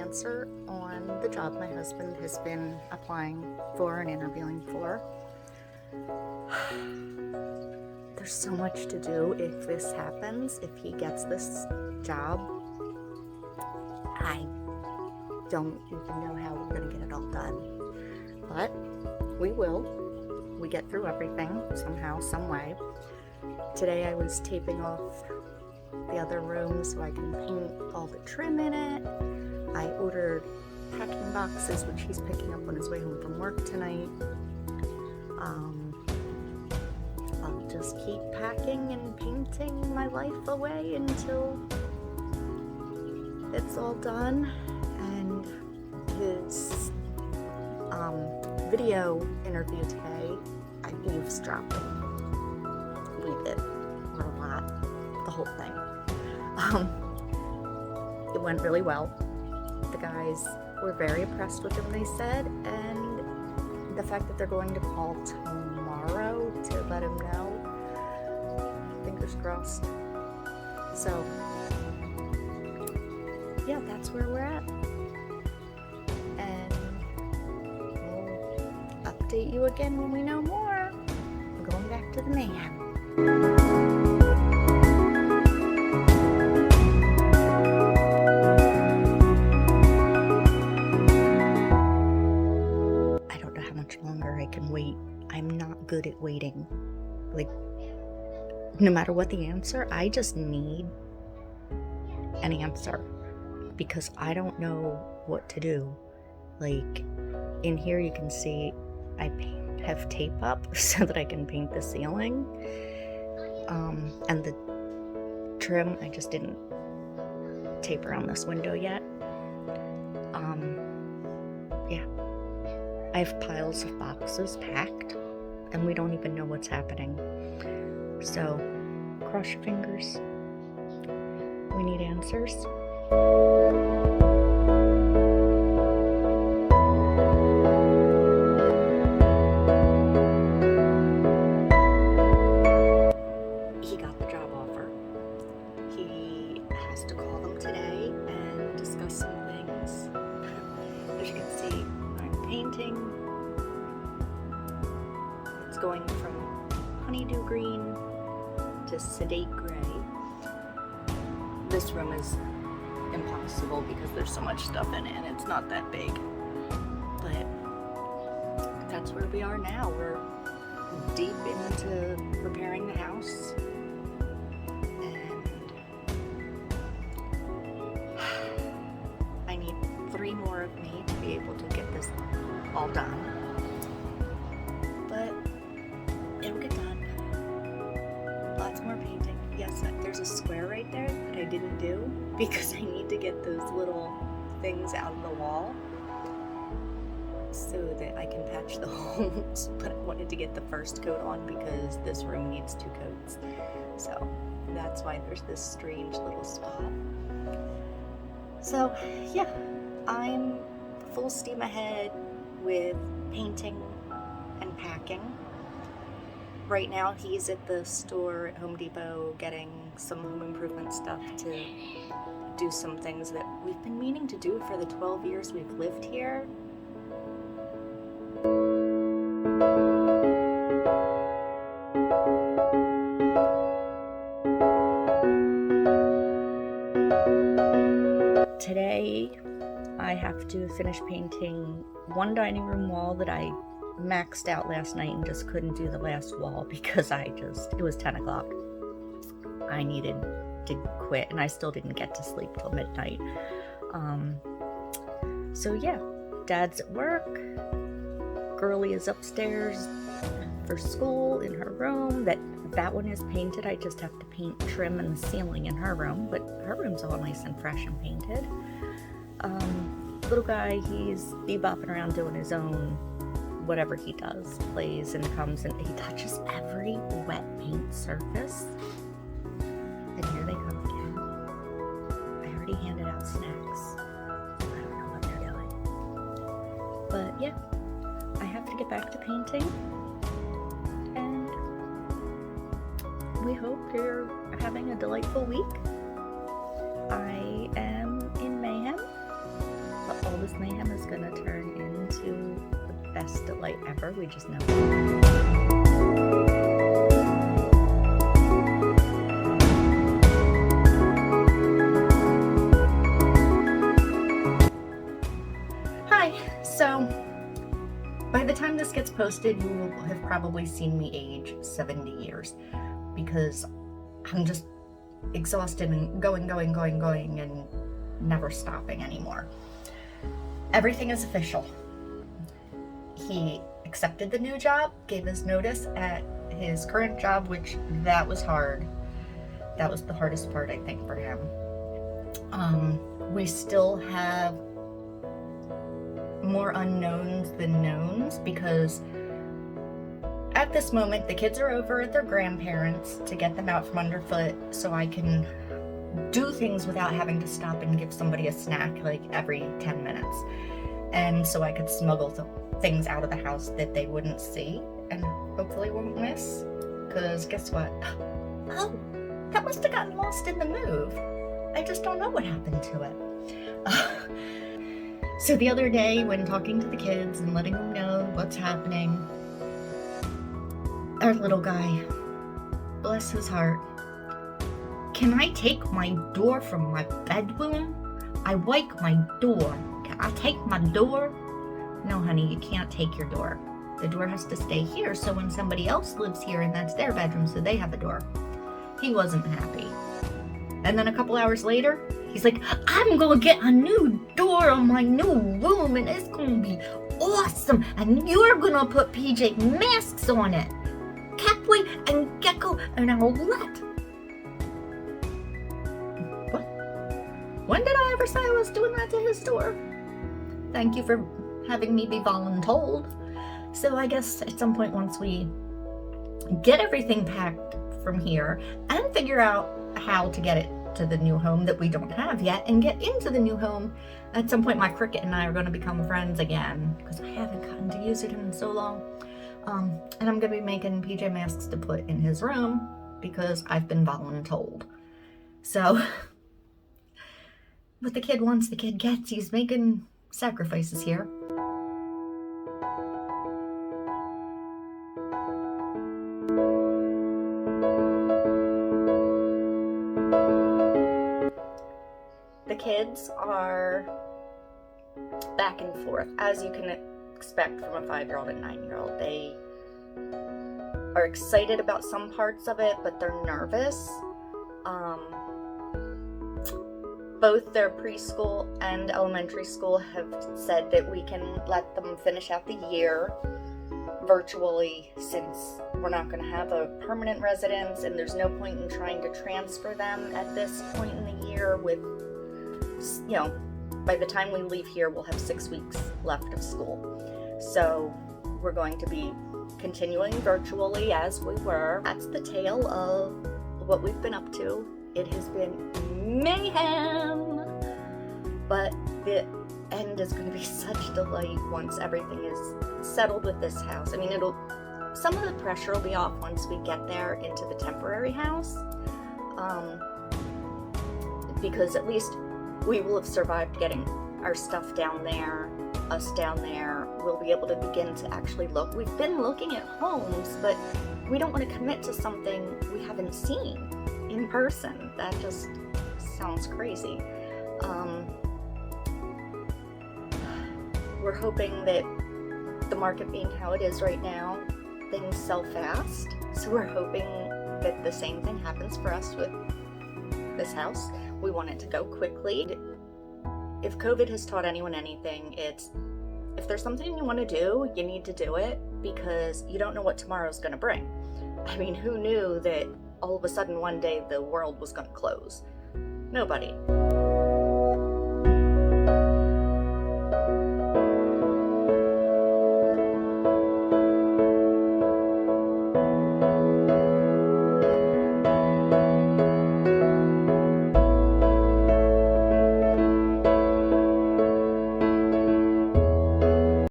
answer on the job my husband has been applying for and interviewing for. There's so much to do if this happens, if he gets this job. I don't even know how we're going to get it all done. But we will. We get through everything somehow, some way. Today I was taping off the other room so I can paint all the trim in it. I ordered packing boxes, which he's picking up on his way home from work tonight. I'll just keep packing and painting my life away until it's all done. And his video interview today, I eavesdropped. We did a lot, the whole thing. It went really well. The guys were very impressed with him, they said, and the fact that they're going to call tomorrow to let him know, fingers crossed. So, yeah, that's where we're at. And we'll update you again when we know more. I'm going back to the mayhem. I can wait. I'm not good at waiting. Like, no matter what the answer, I just need an answer because I don't know what to do. Like, in here you can see I have tape up so that I can paint the ceiling. And the trim, I just didn't tape around this window yet. Yeah. I have piles of boxes packed, and we don't even know what's happening. So, cross your fingers. We need answers. He got the job offer. He has to call them today and discuss some things. As you can see, painting. It's going from honeydew green to sedate gray. This room is impossible because there's so much stuff in it and it's not that big. But that's where we are now. We're deep into preparing the house. And I need 3 more of me to be able to get this all done, but it'll get done. Lots more painting. Yes, there's a square right there that I didn't do because I need to get those little things out of the wall so that I can patch the holes, but I wanted to get the first coat on because this room needs 2 coats, so that's why there's this strange little spot. So yeah, I'm full steam ahead with painting and packing. Right now he's at the store at Home Depot getting some home improvement stuff to do some things that we've been meaning to do for the 12 years we've lived here. Today I have to finish painting one dining room wall that I maxed out last night and just couldn't do the last wall because it was 10 o'clock. I needed to quit and I still didn't get to sleep till midnight. So yeah, Dad's at work. Girlie is upstairs for school in her room. That one is painted. I just have to paint trim and the ceiling in her room, but her room's all nice and fresh and painted. Little guy, he's bebopping around doing his own whatever he does, plays and comes and he touches every wet paint surface. And here they come again. I already handed out snacks. I don't know what they're doing. But yeah, I have to get back to painting. And we hope you're having a delightful week. I am in mayhem. this mayhem is gonna turn into the best delight ever. We just know it. So, by the time this gets posted, you will have probably seen me age 70 years because I'm just exhausted and going, and never stopping anymore. Everything is official. He accepted the new job, gave his notice at his current job, which that was hard. That was the hardest part, I think, for him. We still have more unknowns than knowns because at this moment the kids are over at their grandparents to get them out from underfoot so I can do things without having to stop and give somebody a snack like every 10 minutes, and so I could smuggle things out of the house that they wouldn't see and hopefully won't miss, because guess what? Oh, that must have gotten lost in the move. I just don't know what happened to it. So the other day, when talking to the kids and letting them know what's happening, our little guy, bless his heart, can I take my door from my bedroom? I like my door. Can I take my door? No, honey, you can't take your door. The door has to stay here, so when somebody else lives here and that's their bedroom, so they have a door. He wasn't happy. And then a couple hours later, he's like, I'm gonna get a new door on my new room and it's gonna be awesome. And you're gonna put PJ Masks on it. Catboy and Gecko and Owlette. What? When did I ever say I was doing that to his door? Thank you for having me be voluntold. So I guess at some point once we get everything packed from here and figure out how to get it to the new home that we don't have yet and get into the new home, at some point my cricket and I are going to become friends again because I haven't gotten to use it in so long. And I'm going to be making PJ Masks to put in his room because I've been voluntold. So what the kid wants, the kid gets. He's making sacrifices here. The kids are back and forth, as you can expect from a 5-year-old and 9-year-old. They are excited about some parts of it, but they're nervous. Both their preschool and elementary school have said that we can let them finish out the year virtually since we're not going to have a permanent residence and there's no point in trying to transfer them at this point in the year with, you know, by the time we leave here, we'll have 6 weeks left of school. So we're going to be continuing virtually as we were. That's the tale of what we've been up to. It has been mayhem, but the end is going to be such delight once everything is settled with this house. I mean, some of the pressure will be off once we get there into the temporary house, because at least we will have survived getting our stuff down there, us down there. We'll be able to begin to actually look. We've been looking at homes, but we don't want to commit to something we haven't seen in person. That just sounds crazy. We're hoping that the market being how it is right now, things sell fast. So we're hoping that the same thing happens for us with this house. We want it to go quickly. If COVID has taught anyone anything, it's if there's something you want to do, you need to do it because you don't know what tomorrow's going to bring. I mean, who knew that all of a sudden one day the world was going to close? Nobody.